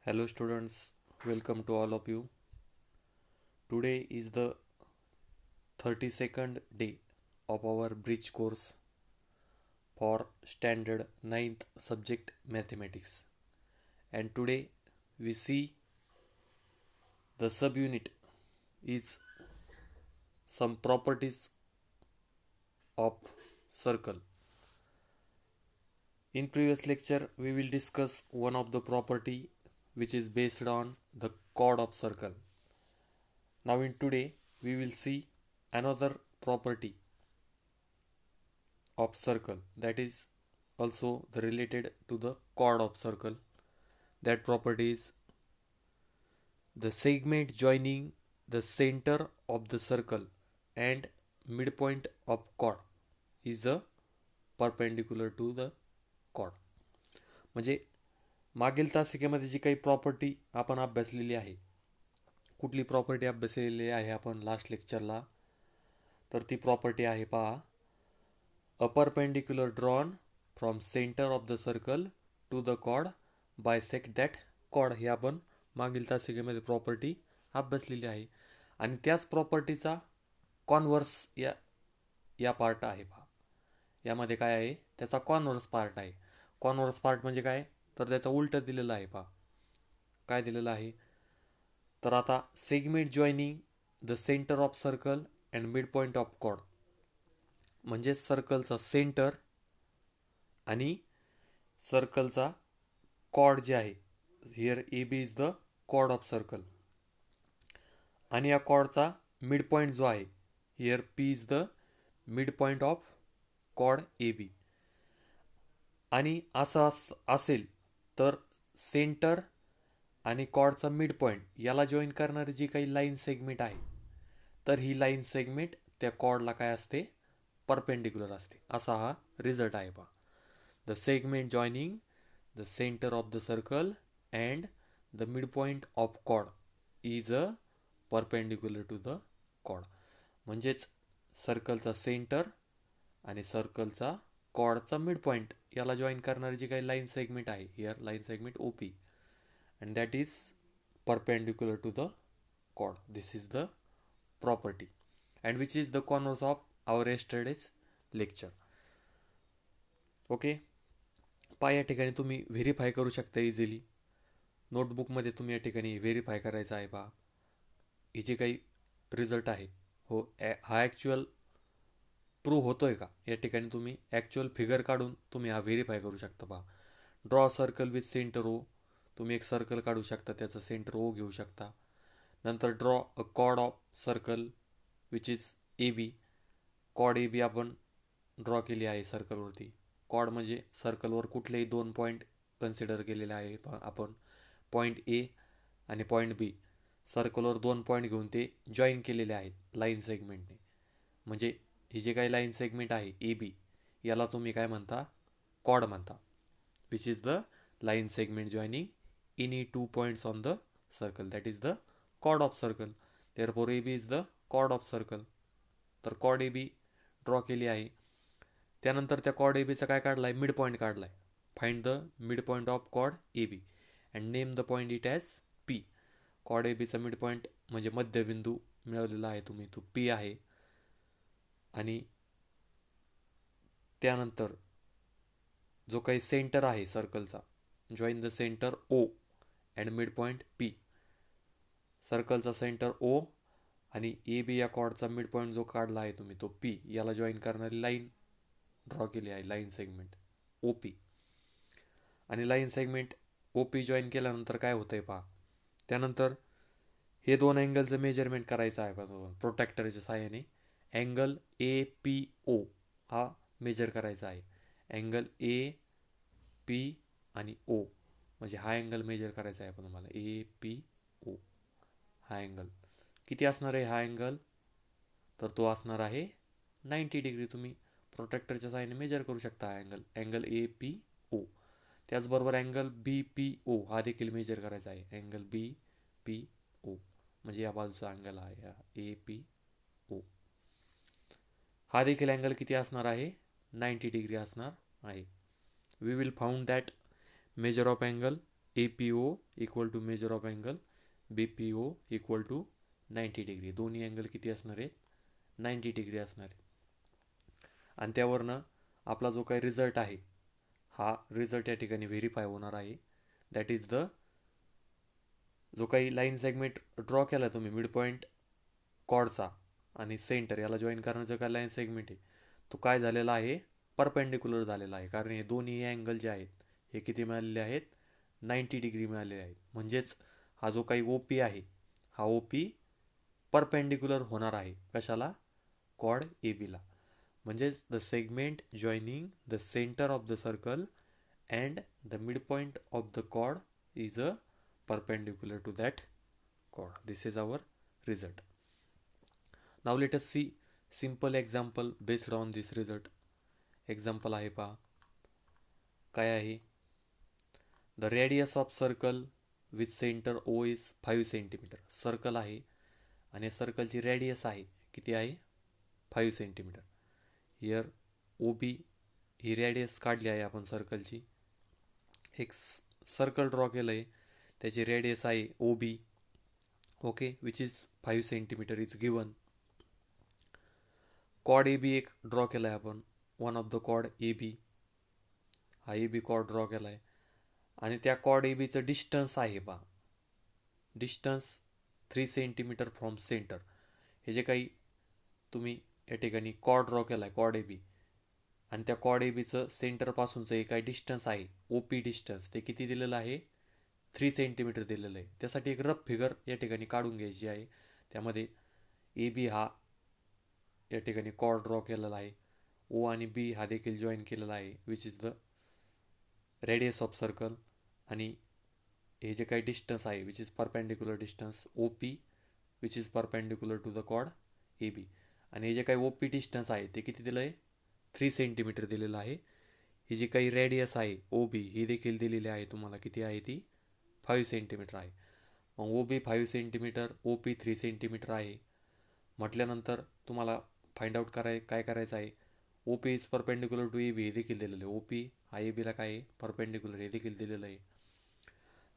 Hello students, welcome to all of you. Today is the 32nd day of our bridge course for standard 9th subject mathematics. And today we see the subunit is some properties of circle. In previous lecture we will discuss one of the property which is based on the chord of circle. Now in today we will see another property of circle that is also related to the chord of circle. That property is the segment joining the center of the circle and midpoint of chord is a perpendicular to the chord. म्हणजे मागील तासिकेमध्ये जी काही property आपण अभ्यासलेली आहे, कुठली property अभ्यासलेली आहे आपण last लेक्चरला, तर ती प्रॉपर्टी आहे पहा, a perpendicular drawn from center of the circle to the chord bisect that chord. हे आपण मागील तासिकेमध्ये प्रॉपर्टी अभ्यासलेली आहे आणि त्याच प्रॉपर्टीचा कॉन्व्हर्स या पार्ट आहे पहा. यामध्ये काय आहे, त्याचा कॉन्व्हर्स पार्ट आहे. कॉन्व्हर्स पार्ट म्हणजे काय, तर त्याचा उलट दिलेला आहे पहा. काय दिलेलं आहे, तर आता segment joining the centre of circle and mid point of chord म्हणजे सर्कलचा सेंटर आणि सर्कलचा कॉर्ड जे आहे, here A B is the chord of circle, आणि या कॉर्डचा मिड पॉईंट जो आहे, here P is the mid point of chord A B. आणि असं असेल तर सेंटर आणि कॉर्डचा मिड पॉईंट याला जॉईन करणारी जी काही लाईन सेगमेंट आहे, तर ही लाईन सेगमेंट त्या कॉर्डला काय असते, परपेंडिक्युलर असते. असा हा रिझल्ट आहे पहा. The segment joining the centre of the circle and the mid point of chord is a perpendicular to the chord. म्हणजेच सर्कलचा सेंटर आणि सर्कलचा कॉर्डचा मिड पॉईंट याला जॉईन करणारी जी काही लाईन सेगमेंट आहे, here line segment O P, and that is perpendicular to the chord. This is the property and which is the converse of our yesterday's lecture. Okay, या ठिकाणी तुम्ही verify करू शकता इझिली. नोटबुकमध्ये तुम्ही या ठिकाणी व्हेरीफाय करायचं आहे पहा, ही जे काही रिझल्ट आहे, हो हा ॲक्च्युअल प्रूव्ह होतोय का, या ठिकाणी तुम्ही ॲक्च्युअल फिगर काढून तुम्ही हा व्हेरीफाय करू शकता पहा. Draw circle with centre O, तुम्ही एक सर्कल काढू शकता, त्याचं सेंटर ओ घेऊ शकता. नंतर draw a chord of circle which is A B. Chord A B आपण ड्रॉ केली आहे सर्कलवरती. कॉर्ड म्हणजे सर्कलवर कुठलेही दोन पॉईंट कन्सिडर केलेले आहे आपण, पॉईंट ए आणि पॉईंट बी. सर्कलवर दोन पॉईंट घेऊन ते जॉईन केलेले आहेत लाईन सेगमेंटने. म्हणजे ही जे काही लाईन सेगमेंट आहे ए बी, याला तुम्ही काय म्हणता, कॉर्ड म्हणता, which is the line segment joining any two points on the circle, that is the chord of circle. therefore AB is the chord of circle. तर कॉर्ड ए बी ड्रॉ केली आहे. त्यानंतर त्या कॉर्ड ए बीचा काय काढलाय, mid point काढलाय. Find the mid point of chord A B and name the point it as P. Chord A बीचा मिड पॉईंट म्हणजे मध्यबिंदू मिळवलेला आहे तुम्ही, तो पी आहे. आणि त्यानंतर जो काही सेंटर आहे सर्कलचा, join the centre O and mid point P. सर्कलचा सेंटर ओ आणि ए बी या कॉर्डचा मिड पॉईंट जो काढला आहे तुम्ही, तो पी, याला जॉईन करणारी लाईन ड्रॉ केली आहे, लाईन सेगमेंट ओ पी. आणि line segment O P join केल्यानंतर काय होतंय पहा, त्यानंतर हे दोन अँगलचं मेजरमेंट करायचं आहे बघा प्रोटॅक्टरच्या साहाय्याने. अँगल ए पी ओ हा मेजर करायचा आहे. अँगल ए पी आणि ओ म्हणजे हा अँगल मेजर करायचा आहे आपण तुम्हाला, ए पी ओ. हा अँगल किती असणार आहे, हा अँगल, तर तो असणार आहे 90 डिग्री. तुम्ही प्रोटेक्टरच्या साहाय्याने मेजर करू शकता हा angle, angle A P O. त्याचबरोबर अँगल बी पी ओ हा देखील मेजर करायचा आहे, अँगल बी पी ओ म्हणजे या बाजूचा अँगल आहे ए पी ओ. हा देखील अँगल किती असणार आहे, 90 डिग्री असणार आहे. We will found that measure of angle APO equal to measure of angle BPO equal to 90 degree. दोन्ही अँगल किती असणार आहेत? 90 डिग्री असणार आहे. आणि त्यावरनं आपला जो काही रिझल्ट आहे हा रिझल्ट या ठिकाणी व्हेरीफाय होणार आहे. दॅट इज द जो काही लाईन सेगमेंट ड्रॉ केला तुम्ही मिड पॉईंट कॉर्डचा आणि सेंटर याला जॉईन करण्याचं काय लाईन सेगमेंट आहे तो काय झालेला आहे? परपेंडिक्युलर झालेला आहे. कारण हे दोन्ही अँगल जे आहेत हे किती मिळालेले आहेत? 90 डिग्री मिळालेले आहेत. म्हणजेच हा जो काही OP आहे हा OP परपेंडिक्युलर होणार आहे कशाला? कॉर्ड ABला. म्हणजेच the segment joining the centre of the circle and the mid point of the chord is a perpendicular to that chord. This is our result. Now let us see simple example based on this result. Example आहे पहा. काय आहे? The radius of circle with center O is 5 cm. Circle आहे आणि सर्कलची radius आहे किती आहे? 5 cm. Here OB he radius काढली आहे आपण सर्कलची. एक सर्कल ड्रॉ केलं आहे त्याची रेडियस आहे OB. Okay, which is 5 centimetre is given. Chord AB एक ड्रॉ केला आहे आपण. One of the chord AB. हा AB कॉर्ड ड्रॉ केला आहे आणि त्या कॉर्ड ABचं डिस्टन्स आहे पहा. Distance 3 centimetre from centre. हे जे काही तुम्ही या ठिकाणी कॉर्ड ड्रॉ केला आहे कॉर्ड AB आणि त्या कॉर्ड ABचं सेंटरपासूनचं हे काही डिस्टन्स आहे OP डिस्टन्स ते किती दिलेलं आहे? 3 सेंटीमीटर दिलेलं आहे. त्यासाठी एक रफ फिगर या ठिकाणी काढून घ्यायची आहे. त्यामध्ये AB हा या ठिकाणी कॉर्ड ड्रॉ केलेला आहे. O आणि B हा देखील जॉईन केलेला आहे which is the radius of circle. आणि हे जे काही डिस्टन्स आहे which is perpendicular distance OP which is perpendicular to the chord AB. आणि हे जे काही OP डिस्टन्स आहे ते किती दिलं आहे? 3 सेंटीमीटर दिलेलं आहे. ही जी काही रेडियस आहे OB ही देखील दिलेली आहे तुम्हाला. किती आहे ती? 5 सेंटीमीटर आहे. मग OB 5 सेंटीमीटर OP 3 सेंटीमीटर आहे म्हटल्यानंतर तुम्हाला फाइंड आउट काय करायचं आहे? OP is perpendicular to AB हे देखील दिलेलं आहे. OP हा ABला काय आहे? परपेंडिक्युलर हे देखील दिलेलं आहे.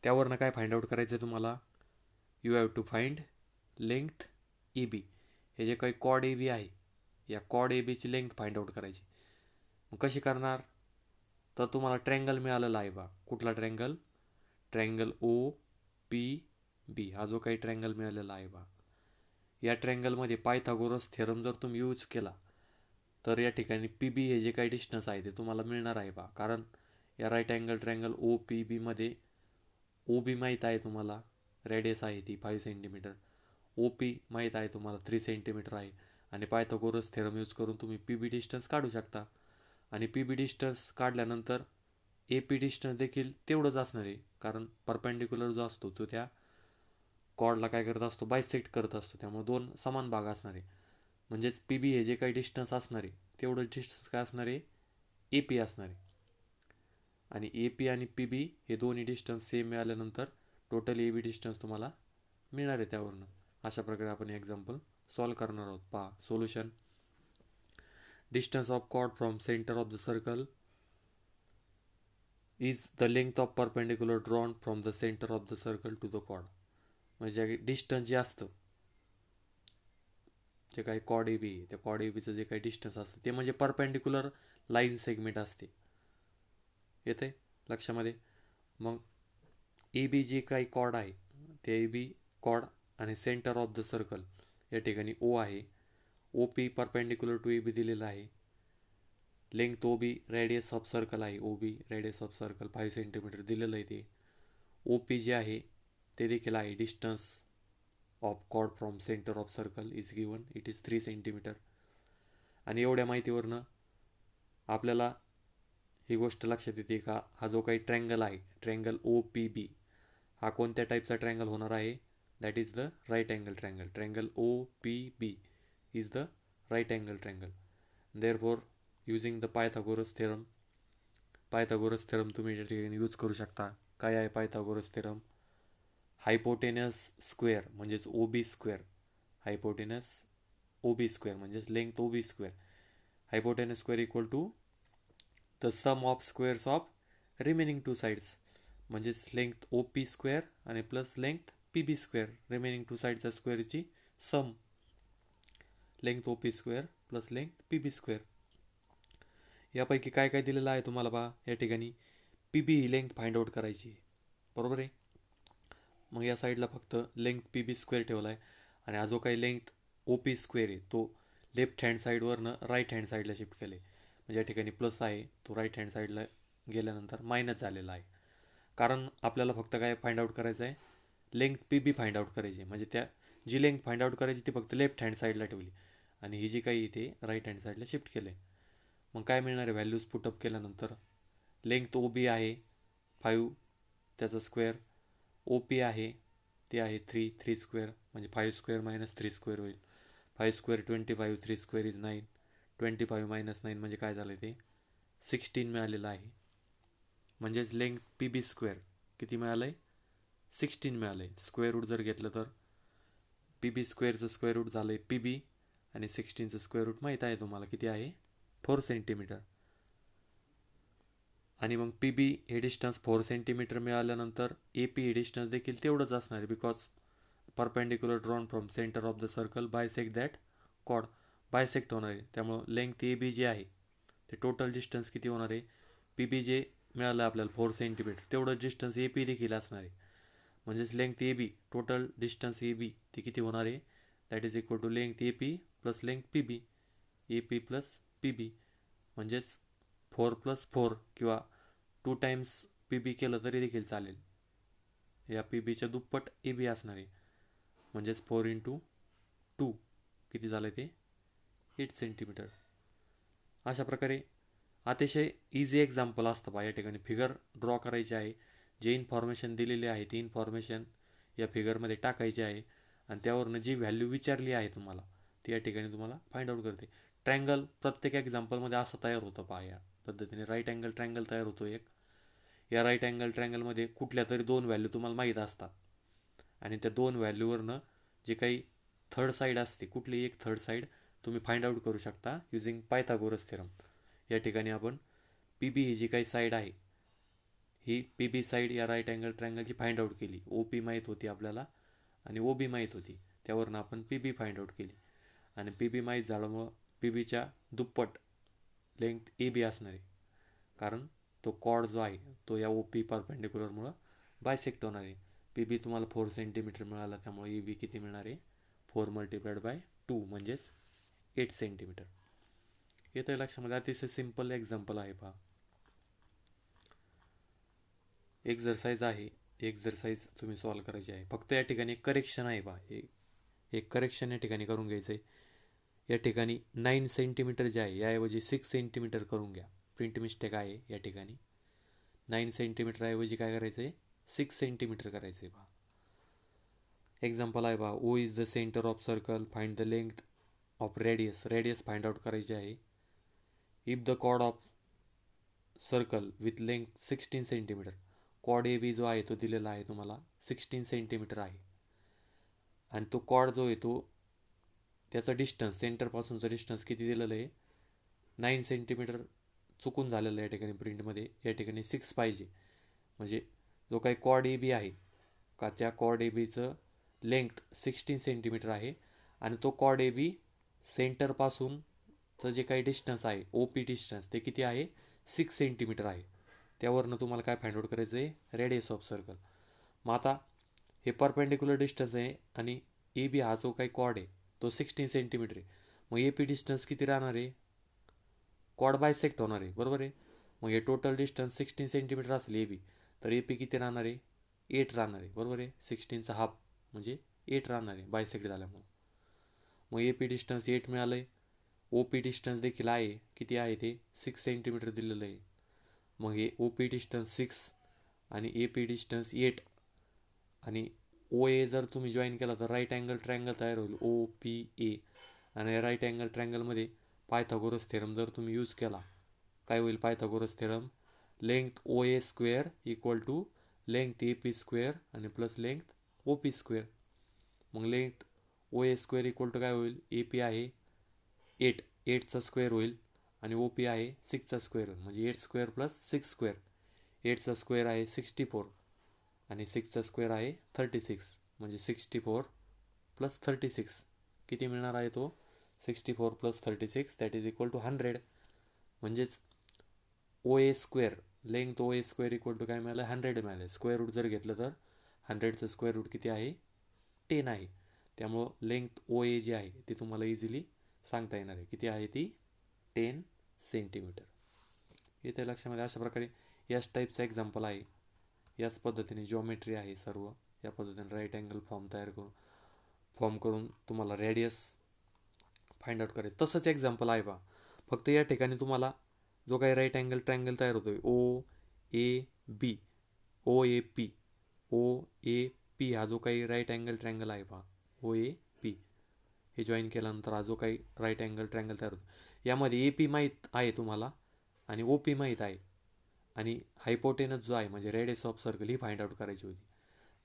त्यावरनं काय फाइंड आउट करायचं आहे तुम्हाला? You have to find length AB. हे जे काही कॉर्ड AB आहे या कॉर्ड ABची लेंथ फाइंड आउट करायची. मग कशी करणार? तर तुम्हाला ट्रँगल मिळालेला आहे बा. कुठला ट्रँगल? ट्रँगल OPB हा जो काही ट्रँगल मिळालेला आहे बा. या ट्रँगलमध्ये पायथागोरस थेरम जर तुम्ही यूज केला तर या ठिकाणी PB हे जे काही डिस्टन्स आहे ते तुम्हाला मिळणार आहे बा. कारण या राईट अँगल ट्रँगल OPB मध्ये OB माहीत आहे तुम्हाला, रेडियस आहे ती 5 सेंटीमीटर. OP माहीत आहे तुम्हाला 3 सेंटीमीटर आहे. आणि पायथागोरस थेरम यूज करून तुम्ही PB डिस्टन्स काढू शकता. आणि PB डिस्टन्स काढल्यानंतर AP डिस्टन्स देखील तेवढंच असणार आहे. कारण परपेंडिक्युलर जो असतो तो त्या कॉर्डला काय करत असतो? बायसेक्ट करत असतो. त्यामुळे दोन समान भाग असणार आहे. म्हणजेच PB हे जे काही डिस्टन्स असणार आहे तेवढं डिस्टन्स काय असणार आहे? AP असणार आहे. आणि AP आणि PB हे दोन्ही डिस्टन्स सेम मिळाल्यानंतर टोटल AB डिस्टन्स तुम्हाला मिळणार आहे त्यावरनं. अशा प्रकारे आपण एक्झाम्पल सॉल्व करणार आहोत. पहा solution. Distance of chord from centre of the circle is the length of perpendicular drawn from the centre of the circle to the chord. म्हणजे डिस्टन्स जे असतं जे काही कॉर्ड AB त्या कॉर्ड ABचं जे काही डिस्टन्स असतं ते म्हणजे परपेंडिक्युलर लाईन सेगमेंट असते. येते लक्षामध्ये? मग AB जे काही कॉर्ड आहे ते AB कॉर्ड आणि सेंटर ऑफ द सर्कल या ठिकाणी O आहे. OP परपेंडिक्युलर टू AB दिलेला आहे. Length OB radius of circle आहे. OB radius of circle 5 centimetre दिलेलं आहे ते. OP जे आहे ते देखील आहे. Distance of chord from centre of circle is given. It is 3 centimetre. आणि एवढ्या माहितीवरनं आपल्याला ही गोष्ट लक्षात येते का हा जो काही ट्रँगल आहे ट्रँगल OPB हा कोणत्या टाईपचा ट्रँगल होणार आहे? That is the right angle triangle. Triangle OPB is the right angle triangle. Therefore using the Pythagoras theorem. Pythagoras theorem तुम्ही या ठिकाणी यूज करू शकता. काय आहे पायथागोरस थेरम? हायपोटेनस स्क्वेअर म्हणजेच OB square. Hypotenuse OB square म्हणजेच length OB square. Hypotenuse square equal to the sum of squares of remaining two sides. म्हणजेच लेंथ ओ पी स्क्वेअर आणि plus length P B square, remaining to साईडच्या स्क्वेअरची sum. Length O P square plus length P B square. यापैकी काय काय दिलेलं आहे तुम्हाला पहा या ठिकाणी. पी बी ही लेंथ फाइंड आउट करायची, बरोबर आहे. मग या साईडला फक्त लेंथ पी बी स्क्वेअर ठेवला आहे आणि हा जो काही लेंथ ओ पी स्क्वेअर आहे तो लेफ्ट हँड साईडवरनं राईट हँड साईडला शिफ्ट केले. म्हणजे या ठिकाणी प्लस आहे तो राईट हँड साईडला गेल्यानंतर मायनस झालेला आहे. कारण आपल्याला फक्त काय फाइंड आउट करायचं आहे, लेंथ पी बी फाइंड आउट करायची. म्हणजे त्या जी लेंथ फाइंड आउट करायची ती फक्त लेफ्ट हँड साईडला ठेवली आणि ही जी काही इथे राईट हँड साईडला शिफ्ट केले. मग काय मिळणार आहे व्हॅल्यूज पुटअप केल्यानंतर. लेंथ ओ बी आहे 5 त्याचा स्क्वेअर, ओ पी आहे ते आहे 3 स्क्वेअर म्हणजे 5 स्क्वेअर मायनस 3 स्क्वेअर होईल. 5 स्क्वेअर 25, 3 स्क्वेअर इज 9, 25 मायनस 9 म्हणजे काय झालं ते 16 मिळालेलं आहे. म्हणजेच लेंथ पी बी स्क्वेअर किती मिळालं आहे 16 मिळालं आहे. स्क्वेअर रूट जर घेतलं तर पी बी स्क्वेअरचं स्क्वेअर रूट झालं आहे पी बी आणि 16चं स्क्वेअर रूट माहीत आहे तुम्हाला किती आहे 4 सेंटीमीटर. आणि मग पी बी हे डिस्टन्स 4 सेंटीमीटर मिळाल्यानंतर ए पी हे डिस्टन्स देखील तेवढंच असणार आहे. Because perpendicular drawn from centre of the circle bisect that chord, bisect होणार आहे. त्यामुळं लेंथ ए बी जे आहे ते टोटल डिस्टन्स किती होणार आहे, पी बी जे मिळालं आपल्याला 4 सेंटीमीटर तेवढं डिस्टन्स ए पी देखील असणार आहे. म्हणजेच length A B total distance A B ते किती होणार आहे, that is equal to length A P plus length P B, A P plus P B. म्हणजेच 4 + 4 किंवा 2 टाइम्स पी बी केलं तरी देखील चालेल. या पी बीच्या दुप्पट ए बी असणार आहे. म्हणजेच 4 × 2 किती झालं ते 8 सेंटीमीटर. अशा प्रकारे अतिशय इझी एक्झाम्पल असतं बा. या ठिकाणी फिगर ड्रॉ करायची आहे, जे इन्फॉर्मेशन दिलेली आहे ती इन्फॉर्मेशन या फिगरमध्ये टाकायची आहे आणि त्यावरनं जी व्हॅल्यू विचारली आहे तुम्हाला ती या ठिकाणी तुम्हाला फाइंड आउट करते. ट्रँगल प्रत्येक एक्झाम्पलमध्ये असं तयार होतं पहा. या पद्धतीने राईट अँगल ट्रँगल तयार होतो एक. या राईट अँगल ट्रँगलमध्ये कुठल्या तरी 2 व्हॅल्यू तुम्हाला माहीत असतात आणि त्या 2 व्हॅल्यूवरनं जे काही थर्ड साईड असते कुठली एक थर्ड साईड तुम्ही फाइंड आउट करू शकता युझिंग पायथागोरस थेरम. या ठिकाणी आपण पी बी ही जी काही साईड आहे ही पी बी साईड या राईट अँगल ट्रँगलची फाइंड आउट केली. ओ पी माहीत होती आपल्याला आणि ओ बी माहीत होती, त्यावरनं आपण पी बी फाइंड आउट केली आणि पी बी माहीत झाल्यामुळं पी बीच्या दुप्पट लेंथ ए बी असणार आहे. कारण तो कॉर्ड जो आहे तो या ओ पी परपेंडिक्युलरमुळं बायसेक्ट होणार आहे. पी बी तुम्हाला 4 सेंटीमीटर मिळाला त्यामुळे ए बी किती मिळणार आहे 4 × 2 म्हणजेच 8 सेंटीमीटर. येतं लक्षामध्ये. अतिशय सिम्पल एक्झाम्पल आहे पहा. एक्झरसाइज आहे, एक्झरसाइज तुम्ही सॉल्व करायची आहे. फक्त या ठिकाणी करेक्शन आहे पहा, एक करेक्शन या ठिकाणी करून घ्यायचं आहे. या ठिकाणी 9 सेंटीमीटर जे आहे याऐवजी 6 सेंटीमीटर करून घ्या. प्रिंट मिस्टेक आहे या ठिकाणी. 9 सेंटीमीटर ऐवजी काय करायचं आहे 6 सेंटीमीटर करायचं आहे पहा. एक्झाम्पल आहे पहा. O is the centre of circle, find the length of radius. Radius find out करायची आहे. If the chord of circle with length 16 centimetre. Chord A B जो आहे तो दिलेला आहे तुम्हाला 16 सेंटीमीटर आहे आणि तो कॉर्ड जो आहे तो त्याचा डिस्टन्स सेंटरपासूनचा डिस्टन्स किती दिलेलं आहे 9 सेंटीमीटर. चुकून झालेलं आहे या ठिकाणी प्रिंटमध्ये. या ठिकाणी 6 पाहिजे. म्हणजे जो काही कॉर्ड ए बी आहे का त्या कॉर्ड ए बीचं लेंथ 16 सेंटीमीटर आहे आणि तो कॉर्ड ए बी सेंटरपासूनचं जे काही डिस्टन्स आहे ओ पी डिस्टन्स ते किती आहे 6 सेंटीमीटर आहे. त्यावरनं तुम्हाला काय फाइंड आउट करायचं आहे रेडियस ऑफ सर्कल. मग आता हे परपेंडिक्युलर डिस्टन्स आहे आणि ए बी हा जो काही कॉर्ड आहे तो 16 सेंटीमीटर आहे. मग ए पी डिस्टन्स किती राहणार आहे, कॉर्ड बायसेक्ट होणार आहे बरोबर आहे. मग हे टोटल डिस्टन्स 16 सेंटीमीटर असेल ए बी, तर ए पी किती राहणार आहे 8 राहणार आहे बरोबर आहे. 16चा हाफ म्हणजे 8 राहणार आहे बायसेक्ट झाल्यामुळं. मग ए पी डिस्टन्स 8 मिळालं आहे. ओ पी डिस्टन्स देखील आहे किती आहे ते 6 सेंटीमीटर दिलेलं आहे. मग हे ओ पी डिस्टन्स 6 आणि ए पी डिस्टन्स 8 आणि ओ ए जर तुम्ही जॉईन केला तर राईट अँगल ट्रँगल तयार होईल ओ पी ए. आणि राईट अँगल ट्रँगलमध्ये पायथागोरस थेरम जर तुम्ही यूज केला काय होईल Pythagoras theorem, length O A square equal to length A P square आणि plus length O P square. मग length O A square equal to काय होईल, ए पी आहे 8, 8चा स्क्वेअर होईल आणि ओ पी आहे 6चा स्क्वेअर होईल म्हणजे 8 स्क्वेअर प्लस 6 स्क्वेअर. 8चा स्क्वेअर आहे 64 आणि 6चा स्क्वेअर आहे 36, म्हणजे 64 प्लस 36 किती मिळणार आहे तो 64 plus 36 that is equal to 100. म्हणजेच O A square length O A square equal to काय मिळालं 100 मिळालं. स्क्वेअर रूट जर घेतलं तर 100चं स्क्वेअर रूट किती आहे 10 आहे. त्यामुळं लेंथ ओ ए जी आहे ती तुम्हाला इझिली सांगता येणार आहे किती आहे ती 10 सेंटीमीटर. इथे लक्षामध्ये अशा प्रकारे याच टाईपचा एक्झाम्पल आहे. याच पद्धतीने जॉमेट्री आहे सर्व. या पद्धतीने राईट अँगल फॉर्म करून तुम्हाला रेडियस फाइंड आउट करायचं. तसंच एक्झाम्पल आहे बा, फक्त या ठिकाणी तुम्हाला जो काही राईट अँगल ट्रायंगल तयार होतोय ओ A B O A P हा जो काही राईट अँगल ट्रायंगल आहे पहा ओ ए पी हे जॉईन केल्यानंतर हा जो काही राईट अँगल ट्रायंगल तयार होतो यामध्ये ए पी माहीत आहे तुम्हाला आणि ओ पी माहीत आहे आणि हायपोटेनस जो आहे म्हणजे radius of circle he find out करायची होती.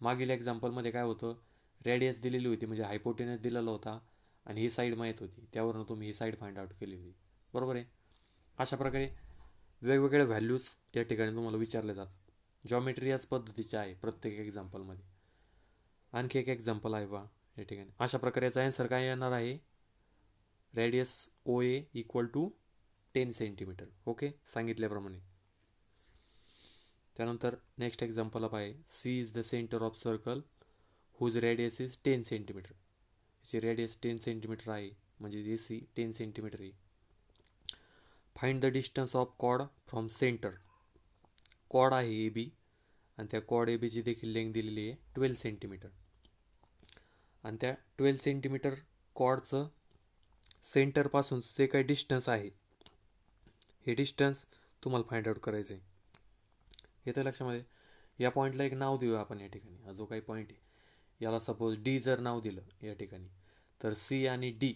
मागील एक्झाम्पलमध्ये काय होतं रेडियस दिलेली होती म्हणजे हायपोटेनस दिलेला होता आणि ही साईड माहीत होती त्यावरून तुम्ही ही साईड फाइंड आउट केली होती. बरोबर आहे. अशा प्रकारे वेगवेगळ्या व्हॅल्यूज या ठिकाणी तुम्हाला विचारले जातात. जॉमेट्री याच पद्धतीची आहे प्रत्येक एक्झाम्पलमध्ये. आणखी एक एक्झाम्पल आहे बा या ठिकाणी. अशा प्रकारे याचा आन्सर काय येणार आहे radius O A equal to 10 centimetre. Okay सांगितल्याप्रमाणे. त्यानंतर नेक्स्ट एक्झाम्पल आहे C is the centre of circle whose radius is 10 centimetre. याची रेडियस 10 सेंटीमीटर आहे म्हणजे जे सी 10 सेंटीमीटर आहे. फाइंड द डिस्टन्स ऑफ कॉड फ्रॉम सेंटर. कॉड आहे ए बी आणि त्या कॉड ए बीची देखील लेंथ दिलेली आहे 12 सेंटीमीटर आणि त्या 12 सेंटीमीटर कॉडचं सेंटरपासून जे काही डिस्टन्स आहे हे डिस्टन्स तुम्हाला फाइंड आउट करायचं आहे. येतं लक्षामध्ये. या पॉईंटला एक नाव देऊया आपण या ठिकाणी. हा जो काही पॉईंट आहे याला सपोज डी जर नाव दिलं या ठिकाणी तर सी आणि डी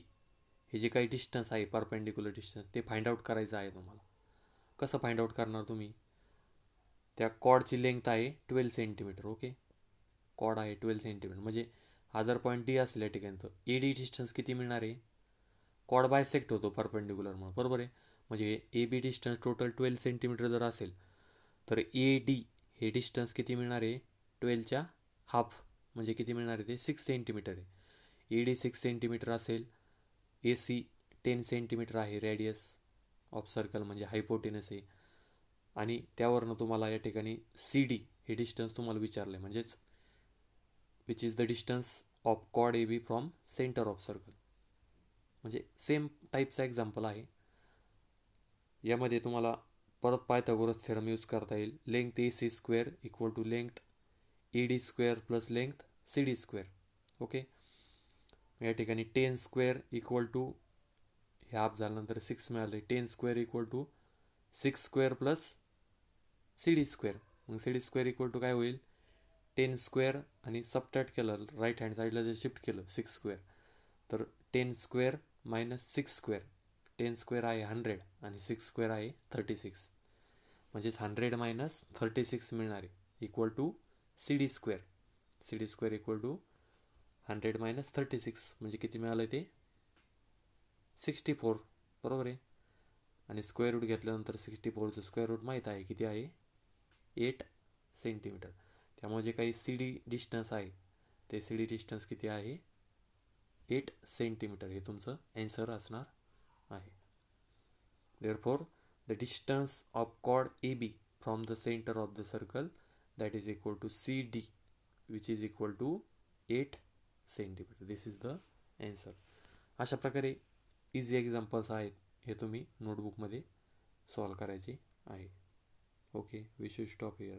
हे जे काही डिस्टन्स आहे परपेंडिक्युलर डिस्टन्स ते फाइंड आउट करायचं आहे तुम्हाला. कसं फाइंड आउट करणार तुम्ही त्या कॉडची लेंथ आहे 12 सेंटीमीटर. ओके कॉड आहे 12 सेंटीमीटर म्हणजे हा जर पॉईंट डी असेल या ठिकाणी तर ए डी डिस्टन्स किती मिळणार आहे कॉड बायसेक्ट होतो परपेंडिक्युलर म्हणून. बरोबर आहे. म्हणजे A B distance total 12 centimetre जर असेल तर ए डी हे डिस्टन्स किती मिळणार आहे 12च्या हाफ म्हणजे किती मिळणार आहे ते 6 सेंटीमीटर आहे. ए डी 6 सेंटीमीटर असेल ए सी 10 सेंटीमीटर आहे रेडियस ऑफ सर्कल म्हणजे हायपोटेनस आहे आणि त्यावरनं तुम्हाला या ठिकाणी सी डी हे डिस्टन्स तुम्हाला विचारलं आहे म्हणजेच which is the distance of कॉड A B from centre of circle. म्हणजे सेम टाईपचा एक्झाम्पल आहे. यामध्ये तुम्हाला परत पायथागोरस थेरम यूज करता येईल. Length A C square equal to length A D square plus length C D square. Okay या ठिकाणी 10 स्क्वेअर इक्वल टू हे हाफ झाल्यानंतर 6 मिळाले 10 square equal to 6 square plus C D square. मग C D square equal to काय होईल 10 square आणि subtract केलं राईट हँड साईडला जर शिफ्ट केलं 6 स्क्वेअर तर 10 स्क्वेअर मायनस 6 स्क्वेअर. 10 स्क्वेअर आहे 100 आणि 6 स्क्वेअर आहे 36 म्हणजेच 100 मायनस 36 मिळणार आहे equal to C D square. C D square equal to 100 minus 36 म्हणजे किती मिळालं ते 64. बरोबर आहे. आणि स्क्वेअर रूट घेतल्यानंतर 64चं स्क्वेअर रूट माहीत आहे किती आहे 8 सेंटीमीटर. त्यामुळे जे काही सी डी डिस्टन्स आहे ते सी डी डिस्टन्स किती आहे 8 सेंटीमीटर हे तुमचं ॲन्सर असणार आहे. Therefore, the distance of chord AB from the center of the circle that is equal to CD which is equal to 8 centimeter. This is the answer. अशा प्रकारे easy examples आहेत हे तुम्ही नोटबुकमध्ये सॉल्व करायचे आहे. Okay we should stop here.